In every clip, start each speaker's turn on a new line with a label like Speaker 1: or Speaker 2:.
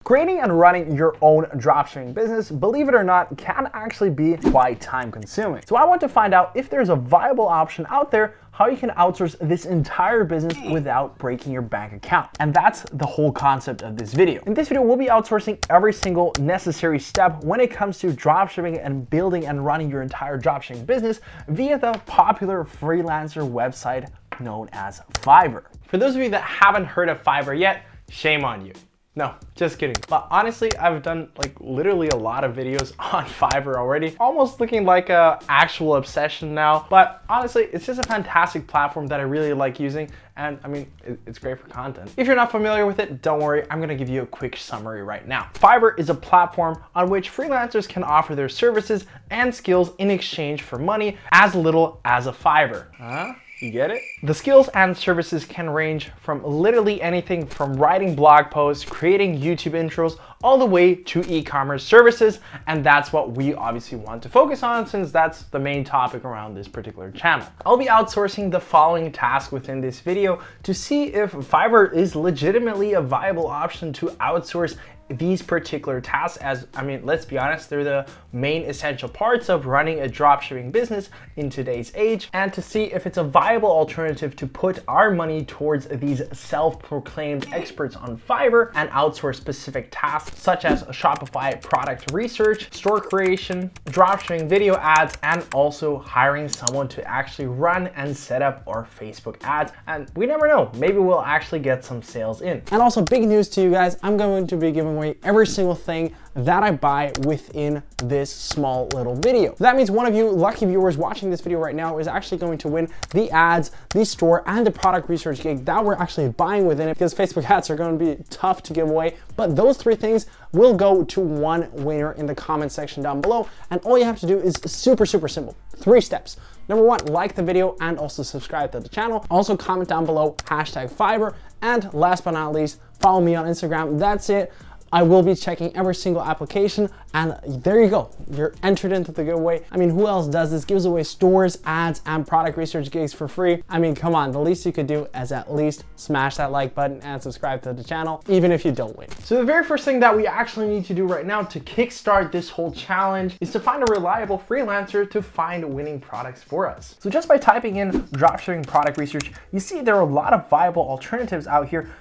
Speaker 1: Creating and running your own dropshipping business, believe it or not, can actually be quite time consuming. So I want to find out if there's a viable option out there how you can outsource this entire business without breaking your bank account. And that's the whole concept of this video. In this video, we'll be outsourcing every single necessary step when it comes to dropshipping and building and running your entire dropshipping business via the popular freelancer website known as Fiverr. For those of you that haven't heard of Fiverr yet, shame on you. No, just kidding. But honestly, I've done like literally a lot of videos on Fiverr already, almost looking like a actual obsession now. But honestly, it's just a fantastic platform that I really like using. And I mean, it's great for content. If you're not familiar with it, don't worry, I'm gonna give you a quick summary right now. Fiverr is a platform on which freelancers can offer their services and skills in exchange for money as little as a Fiverr. Huh? You get it? The skills and services can range from literally anything from writing blog posts, creating YouTube intros, all the way to e-commerce services. And that's what we obviously want to focus on since that's the main topic around this particular channel. I'll be outsourcing the following task within this video to see if Fiverr is legitimately a viable option to outsource these particular tasks, as I mean, let's be honest, they're the main essential parts of running a dropshipping business in today's age, and to see if it's a viable alternative to put our money towards these self-proclaimed experts on Fiverr and outsource specific tasks such as Shopify product research, store creation, dropshipping video ads, and also hiring someone to actually run and set up our Facebook ads. And we never know, maybe we'll actually get some sales in.
Speaker 2: And also big news to you guys, I'm going to be giving away every single thing that I buy within this small little video. That means one of you lucky viewers watching this video right now is actually going to win the ads, the store, and the product research gig that we're actually buying within it, because Facebook ads are going to be tough to give away. But those three things will go to one winner in the comment section down below. And all you have to do is super simple. 3 steps. Number 1, like the video and also subscribe to the channel. Also comment down below #Fiverr. And last but not least, follow me on Instagram. That's it. I will be checking every single application, and there you go. You're entered into the giveaway. I mean, who else does this? Gives away stores, ads, and product research gigs for free. I mean, come on, the least you could do is at least smash that like button and subscribe to the channel, even if you don't win.
Speaker 1: So the very first thing that we actually need to do right now to kickstart this whole challenge is to find a reliable freelancer to find winning products for us. So just by typing in dropshipping product research, you see there are a lot of viable alternatives out here.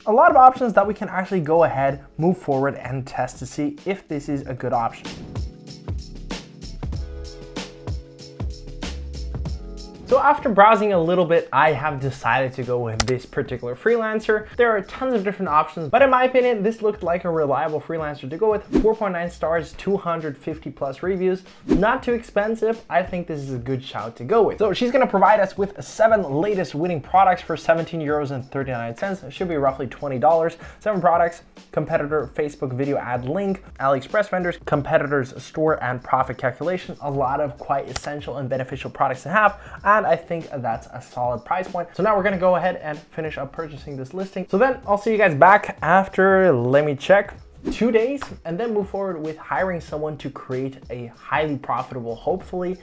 Speaker 1: A lot of options that we can actually go ahead, move forward, and test to see if this is a good option. So after browsing a little bit, I have decided to go with this particular freelancer. There are tons of different options, but in my opinion, this looked like a reliable freelancer to go with. 4.9 stars, 250 plus reviews. Not too expensive. I think this is a good shout to go with. So she's gonna provide us with 7 latest winning products for 17 euros and 39 cents. It should be roughly $20. 7 products, competitor Facebook video ad link, AliExpress vendors, competitors store and profit calculation. A lot of quite essential and beneficial products to have. And I think that's a solid price point. So now we're gonna go ahead and finish up purchasing this listing. So then I'll see you guys back after, let me check, 2 days, and then move forward with hiring someone to create a highly profitable, hopefully,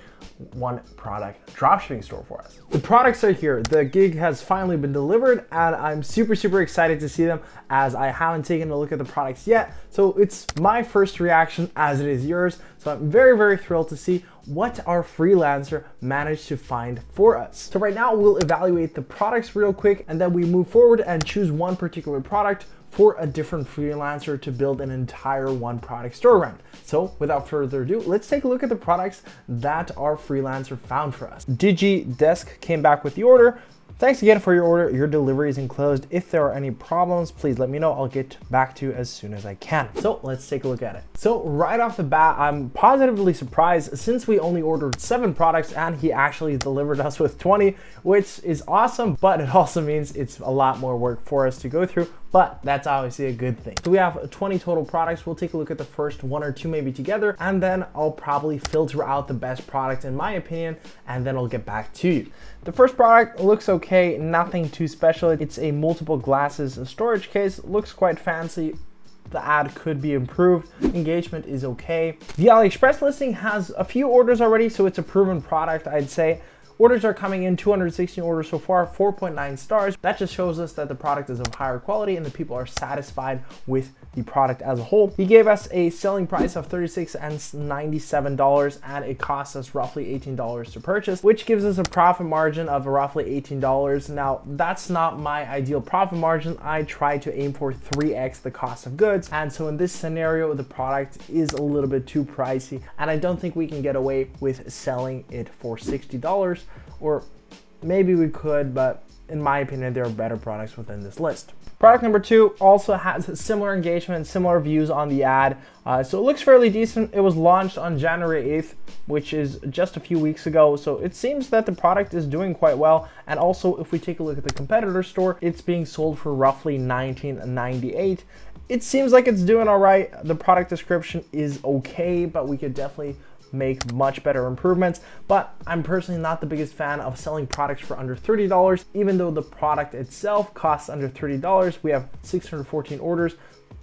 Speaker 1: 1 product dropshipping store for us. The products are here. The gig has finally been delivered, and I'm super excited to see them, as I haven't taken a look at the products yet. So it's my first reaction as it is yours. So I'm very thrilled to see what our freelancer managed to find for us. So right now we'll evaluate the products real quick, and then we move forward and choose one particular product for a different freelancer to build an entire 1 product store around. So without further ado, let's take a look at the products that our freelancer found for us. DigiDesk came back with the order. Thanks again for your order. Your delivery is enclosed. If there are any problems, please let me know. I'll get back to you as soon as I can. So let's take a look at it. So right off the bat, I'm positively surprised since we only ordered 7 products and he actually delivered us with 20, which is awesome, but it also means it's a lot more work for us to go through. But that's obviously a good thing. So we have 20 total products. We'll take a look at the first 1 or 2 maybe together, and then I'll probably filter out the best product in my opinion, and then I'll get back to you. The first product looks okay, nothing too special. It's a multiple glasses storage case, looks quite fancy. The ad could be improved. Engagement is okay. The AliExpress listing has a few orders already, so it's a proven product, I'd say. Orders are coming in, 216 orders so far, 4.9 stars. That just shows us that the product is of higher quality and the people are satisfied with the product as a whole. He gave us a selling price of $36.97 and it cost us roughly $18 to purchase, which gives us a profit margin of roughly $18. Now, that's not my ideal profit margin. I try to aim for 3x the cost of goods. And so in this scenario, the product is a little bit too pricey and I don't think we can get away with selling it for $60, or maybe we could, but in my opinion, there are better products within this list. Product number 2 also has similar engagement and similar views on the ad. So it looks fairly decent. It was launched on January 8th, which is just a few weeks ago. So it seems that the product is doing quite well. And also, if we take a look at the competitor store, it's being sold for roughly $19.98. It seems like it's doing all right. The product description is okay, but we could definitely make much better improvements. But I'm personally not the biggest fan of selling products for under $30. Even though the product itself costs under $30, we have 614 orders,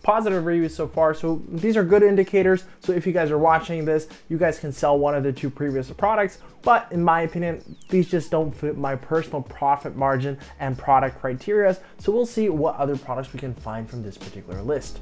Speaker 1: positive reviews so far. So these are good indicators. So if you guys are watching this, you guys can sell one of the 2 previous products. But in my opinion, these just don't fit my personal profit margin and product criteria. So we'll see what other products we can find from this particular list.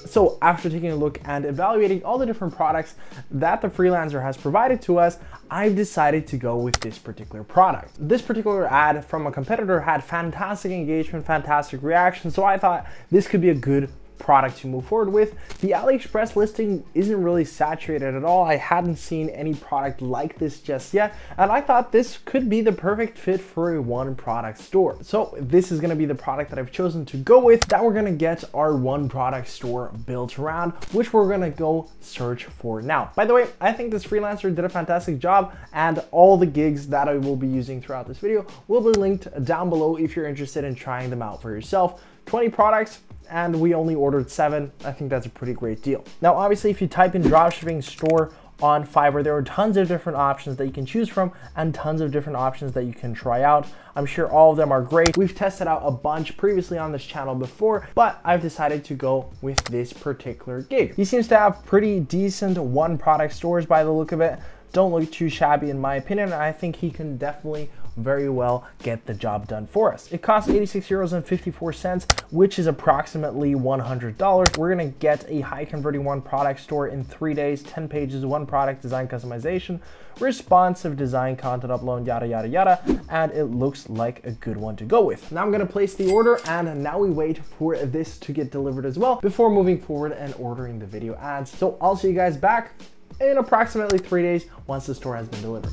Speaker 1: So after taking a look and evaluating all the different products that the freelancer has provided to us, I've decided to go with this particular product. This particular ad from a competitor had fantastic engagement, fantastic reaction, so I thought this could be a good product to move forward with. The AliExpress listing isn't really saturated at all. I hadn't seen any product like this just yet, and I thought this could be the perfect fit for a one product store. So this is gonna be the product that I've chosen to go with, that we're gonna get our one product store built around, which we're gonna go search for now. By the way, I think this freelancer did a fantastic job, and all the gigs that I will be using throughout this video will be linked down below if you're interested in trying them out for yourself. 20 products, and we only ordered 7. I think that's a pretty great deal. Now, obviously, if you type in dropshipping store on Fiverr, there are tons of different options that you can choose from and tons of different options that you can try out. I'm sure all of them are great. We've tested out a bunch previously on this channel before, but I've decided to go with this particular gig. He seems to have pretty decent one product stores by the look of it. Don't look too shabby in my opinion. I think he can definitely very well get the job done for us. It costs 86.54 euros, which is approximately $100. We're gonna get a high converting one product store in 3 days, 10 pages, one product design customization, responsive design, content upload, yada, yada, yada. And it looks like a good one to go with. Now I'm gonna place the order, and now we wait for this to get delivered as well before moving forward and ordering the video ads. So I'll see you guys back in approximately 3 days once the store has been delivered.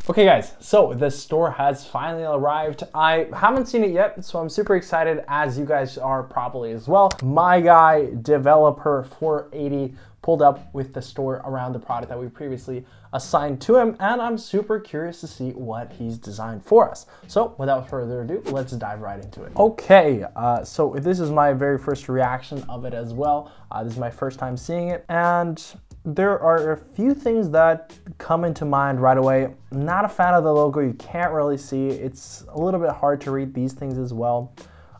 Speaker 1: Okay guys, so the store has finally arrived. I haven't seen it yet, so I'm super excited, as you guys are probably as well. My guy, developer 480, pulled up with the store around the product that we previously assigned to him, and I'm super curious to see what he's designed for us. So without further ado, let's dive right into it. Okay, so this is my very first reaction of it as well. This is my first time seeing it, and there are a few things that come into mind right away. Not a fan of the logo. You can't really see. It's a little bit hard to read these things as well.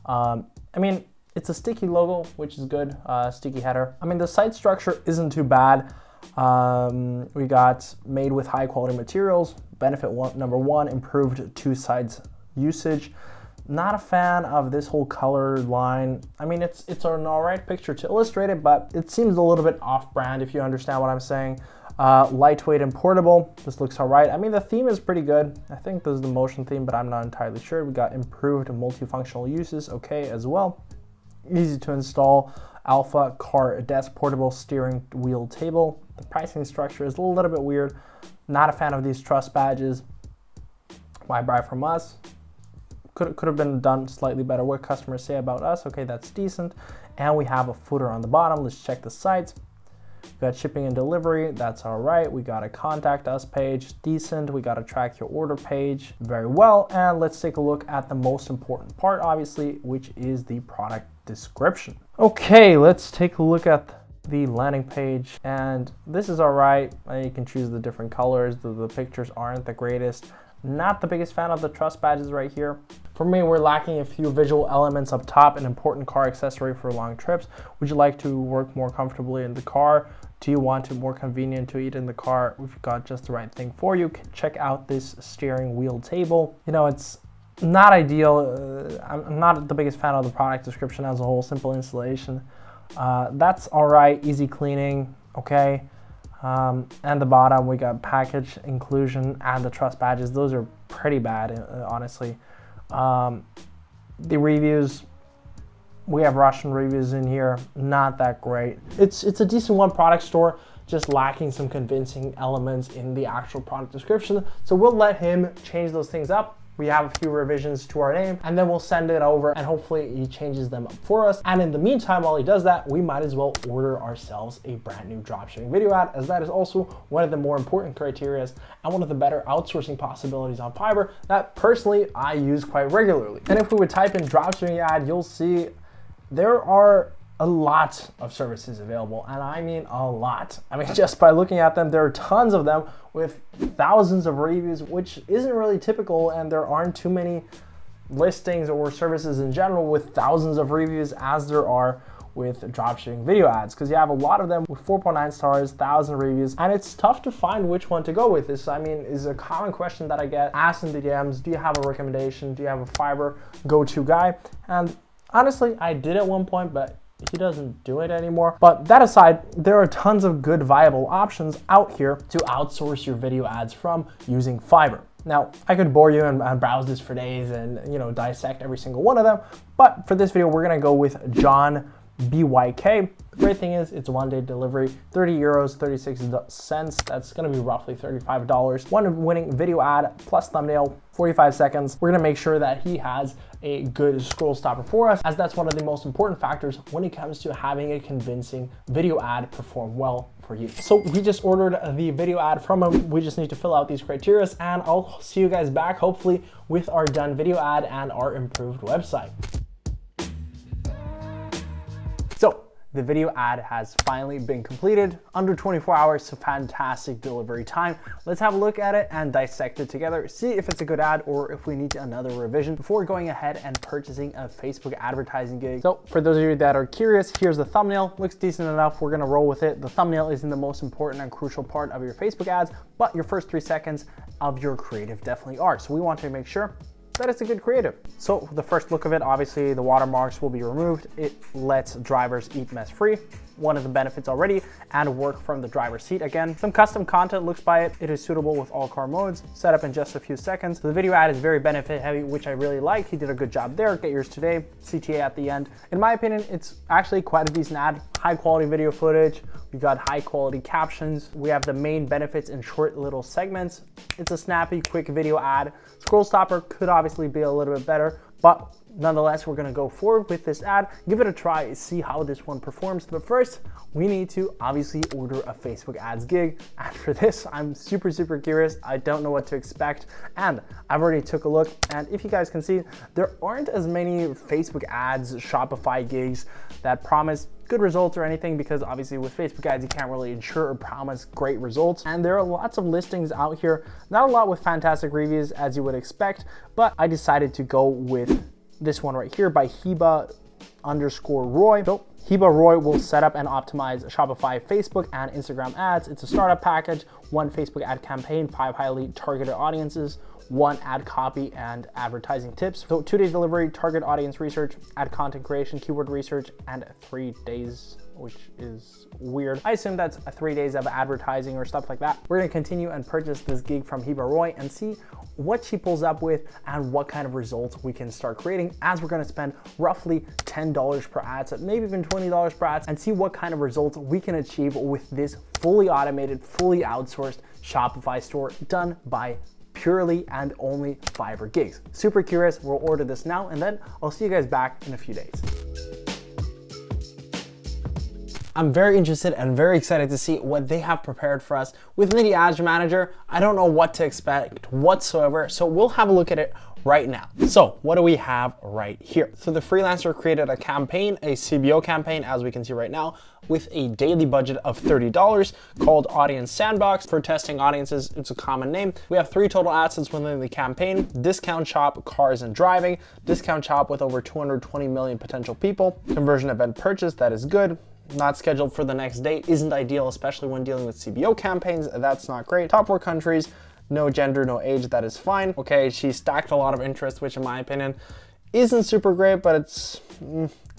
Speaker 1: I mean, it's a sticky logo, which is good, sticky header. I mean, the site structure isn't too bad. We got made with high quality materials. Benefit number 1, improved 2 sides usage. Not a fan of this whole color line. I mean, it's an all right picture to illustrate it, but it seems a little bit off-brand, if you understand what I'm saying. Lightweight and portable. This looks all right. I mean, the theme is pretty good. I think this is the motion theme, but I'm not entirely sure. We got improved multifunctional uses, okay, as well. Easy to install. Alpha car desk, portable steering wheel table. The pricing structure is a little bit weird. Not a fan of these trust badges. Why buy from us? Could have been done slightly better. What customers say about us? Okay, that's decent. And we have a footer on the bottom. Let's check the sites. We got shipping and delivery. That's all right. We got a contact us page. Decent. We got a track your order page. Very well. And let's take a look at the most important part, obviously, which is the product description. Okay, let's take a look at the landing page, and this is all right. You can choose the different colors. The pictures aren't the greatest. Not the biggest fan of the trust badges right here. For me, we're lacking a few visual elements up top, an important car accessory for long trips. Would you like to work more comfortably in the car? Do you want it more convenient to eat in the car? We've got just the right thing for you. Check out this steering wheel table. You know, it's not ideal. I'm not the biggest fan of the product description as a whole. Simple installation. That's all right. Easy cleaning. Okay. And the bottom, we got package inclusion and the trust badges. Those are pretty bad, honestly. The reviews, we have Russian reviews in here, not that great. It's a decent one product store, just lacking some convincing elements in the actual product description. So we'll let him change those things up. We have a few revisions to our name, and then we'll send it over, and hopefully he changes them up for us. And in the meantime, while he does that, we might as well order ourselves a brand new dropshipping video ad, as that is also one of the more important criteria and one of the better outsourcing possibilities on Fiverr that personally I use quite regularly. And if we would type in dropshipping ad, you'll see there are a lot of services available, and I mean a lot. I mean, just by looking at them, there are tons of them with thousands of reviews, which isn't really typical, and there aren't too many listings or services in general with thousands of reviews as there are with dropshipping video ads, because you have a lot of them with 4.9 stars, 1,000 reviews, and it's tough to find which one to go with. This, I mean, is a common question that I get asked in the DMs. Do you have a recommendation? Do you have a Fiverr go-to guy? And honestly, I did at one point, but he doesn't do it anymore. But that aside, there are tons of good viable options out here to outsource your video ads from using Fiverr. Now, I could bore you and browse this for days and, you know, dissect every single one of them. But for this video, we're gonna go with John BYK. The great thing is it's 1 day delivery, 30 euros, 36 cents. That's gonna be roughly $35. One winning video ad plus thumbnail, 45 seconds. We're gonna make sure that he has a good scroll stopper for us, as that's one of the most important factors when it comes to having a convincing video ad perform well for you. So we just ordered the video ad from him. We just need to fill out these criteria, and I'll see you guys back hopefully with our done video ad and our improved website. So the video ad has finally been completed. Under 24 hours, so fantastic delivery time. Let's have a look at it and dissect it together, see if it's a good ad or if we need another revision before going ahead and purchasing a Facebook advertising gig. So for those of you that are curious, here's the thumbnail. Looks decent enough. We're gonna roll with it. The thumbnail isn't the most important and crucial part of your Facebook ads, but your first 3 seconds of your creative definitely are. So we want to make sure that it's a good creative. So the first look of it, obviously the watermarks will be removed. It lets drivers eat mess free. One of the benefits already, and work from the driver's seat again. Some custom content looks by it. It is suitable with all car modes, set up in just a few seconds. So the video ad is very benefit heavy, which I really like. He did a good job there. Get yours today, CTA at the end. In my opinion, it's actually quite a decent ad. High quality video footage. We've got high quality captions. We have the main benefits in short little segments. It's a snappy, quick video ad. Scroll stopper could obviously be a little bit better, but nonetheless, we're gonna go forward with this ad, give it a try, see how this one performs. But first, we need to obviously order a Facebook ads gig. And for this, I'm super curious. I don't know what to expect. And I've already took a look. And if you guys can see, there aren't as many Facebook ads, Shopify gigs that promise good results or anything, because obviously with Facebook ads, you can't really ensure or promise great results. And there are lots of listings out here, not a lot with fantastic reviews as you would expect, but I decided to go with this one right here by Heba_Roy. So Heba Roy will set up and optimize Shopify, Facebook, and Instagram ads. It's a startup package, 1 Facebook ad campaign, 5 highly targeted audiences, 1 ad copy and advertising tips. So 2 days delivery, target audience research, ad content creation, keyword research, and 3 days, which is weird. I assume that's 3 days of advertising or stuff like that. We're gonna continue and purchase this gig from Heba Roy and see what she pulls up with and what kind of results we can start creating, as we're gonna spend roughly $10 per ad, so maybe even $20 per ad, and see what kind of results we can achieve with this fully automated, fully outsourced Shopify store done by purely and only Fiverr gigs. Super curious. We'll order this now, and then I'll see you guys back in a few days.
Speaker 2: I'm very interested and very excited to see what they have prepared for us. With the Ads Manager, I don't know what to expect whatsoever, so we'll have a look at it right now. So what do we have right here? So the freelancer created a campaign, a CBO campaign, as we can see right now, with a daily budget of $30 called Audience Sandbox. For testing audiences, it's a common name. We have 3 total assets within the campaign: discount shop, cars and driving, discount shop with over 220 million potential people, conversion event purchase, that is good. Not scheduled for the next day isn't ideal, especially when dealing with CBO campaigns. That's not great. Top 4 countries, no gender, no age, that is fine. Okay, she stacked a lot of interest, which in my opinion isn't super great, but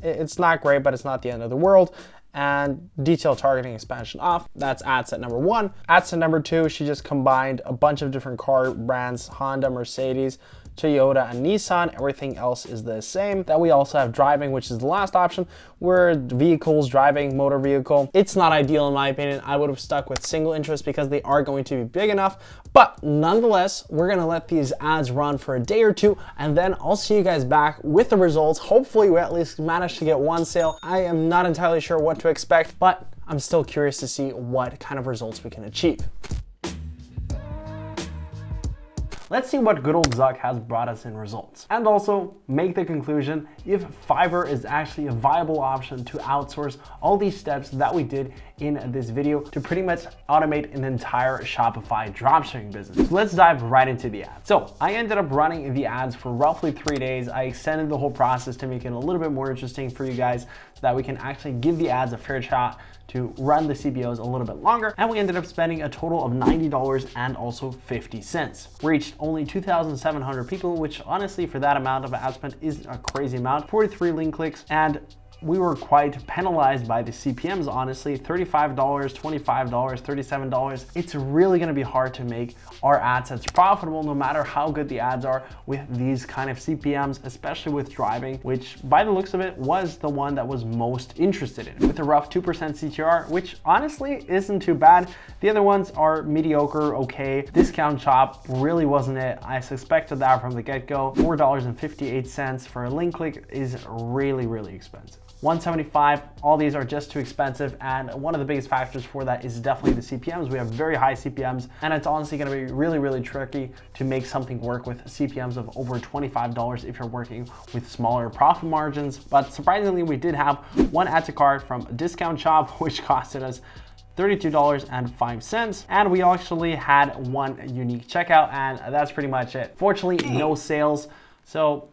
Speaker 2: it's not great, but it's not the end of the world. And detailed targeting expansion off. That's ad set number 1. Ad set number 2, she just combined a bunch of different car brands: Honda, Mercedes, Toyota, and Nissan. Everything else is the same. Then we also have driving, which is the last option, where vehicles, driving, motor vehicle. It's not ideal in my opinion. I would have stuck with single interest because they are going to be big enough. But nonetheless, we're gonna let these ads run for a day or 2, and then I'll see you guys back with the results. Hopefully we at least managed to get 1 sale. I am not entirely sure what to expect, but I'm still curious to see what kind of results we can achieve. Let's see what good old Zuck has brought us in results, and also make the conclusion if Fiverr is actually a viable option to outsource all these steps that we did in this video to pretty much automate an entire Shopify dropshipping business. So let's dive right into the ads. So I ended up running the ads for roughly 3 days. I extended the whole process to make it a little bit more interesting for you guys so that we can actually give the ads a fair shot to run the CBOs a little bit longer. And we ended up spending a total of $90 and also 50 cents. Reached only 2,700 people, which honestly for that amount of ad spend is a crazy amount. 43 link clicks, and we were quite penalized by the CPMs, honestly. $35, $25, $37. It's really gonna be hard to make our ad sets profitable no matter how good the ads are with these kind of CPMs, especially with driving, which by the looks of it was the one that was most interested in, with a rough 2% CTR, which honestly isn't too bad. The other ones are mediocre, okay. Discount shop really wasn't it. I suspected that from the get-go. $4.58 for a link click is really, really expensive. $175, all these are just too expensive, and one of the biggest factors for that is definitely the CPMs. We have very high CPMs, and it's honestly gonna be really, really tricky to make something work with CPMs of over $25 if you're working with smaller profit margins. But surprisingly, we did have 1 add to cart from a discount shop, which costed us $32.05, and we actually had 1 unique checkout, and that's pretty much it. Fortunately, no sales, so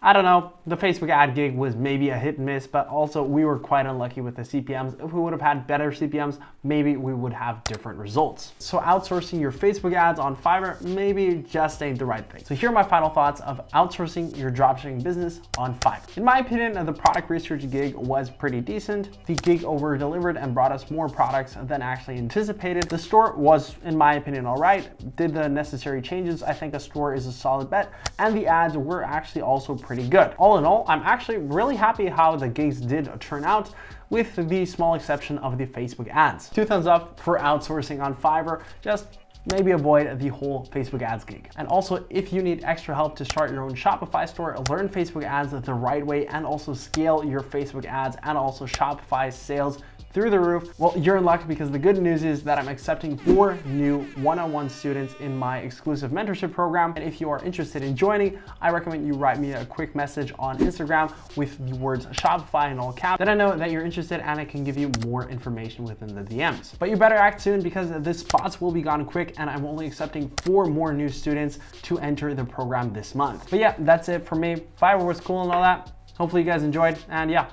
Speaker 2: I don't know, the Facebook ad gig was maybe a hit and miss, but also we were quite unlucky with the CPMs. If we would have had better CPMs, maybe we would have different results. So outsourcing your Facebook ads on Fiverr maybe just ain't the right thing. So here are my final thoughts of outsourcing your dropshipping business on Fiverr. In my opinion, the product research gig was pretty decent. The gig over-delivered and brought us more products than actually anticipated. The store was, in my opinion, all right. Did the necessary changes. I think a store is a solid bet, and the ads were actually also pretty good. All in all, I'm actually really happy how the gigs did turn out, with the small exception of the Facebook ads. 2 thumbs up for outsourcing on Fiverr. Just maybe avoid the whole Facebook ads gig. And also, if you need extra help to start your own Shopify store, learn Facebook ads the right way, and also scale your Facebook ads and also Shopify sales through the roof, well, you're in luck, because the good news is that I'm accepting 4 new one-on-one students in my exclusive mentorship program. And if you are interested in joining, I recommend you write me a quick message on Instagram with the words Shopify in all caps. Then I know that you're interested and I can give you more information within the DMs. But you better act soon, because the spots will be gone quick, and I'm only accepting 4 more new students to enter the program this month. But yeah, that's it for me. Fiverr was cool and all that. Hopefully you guys enjoyed, and yeah,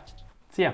Speaker 2: see ya.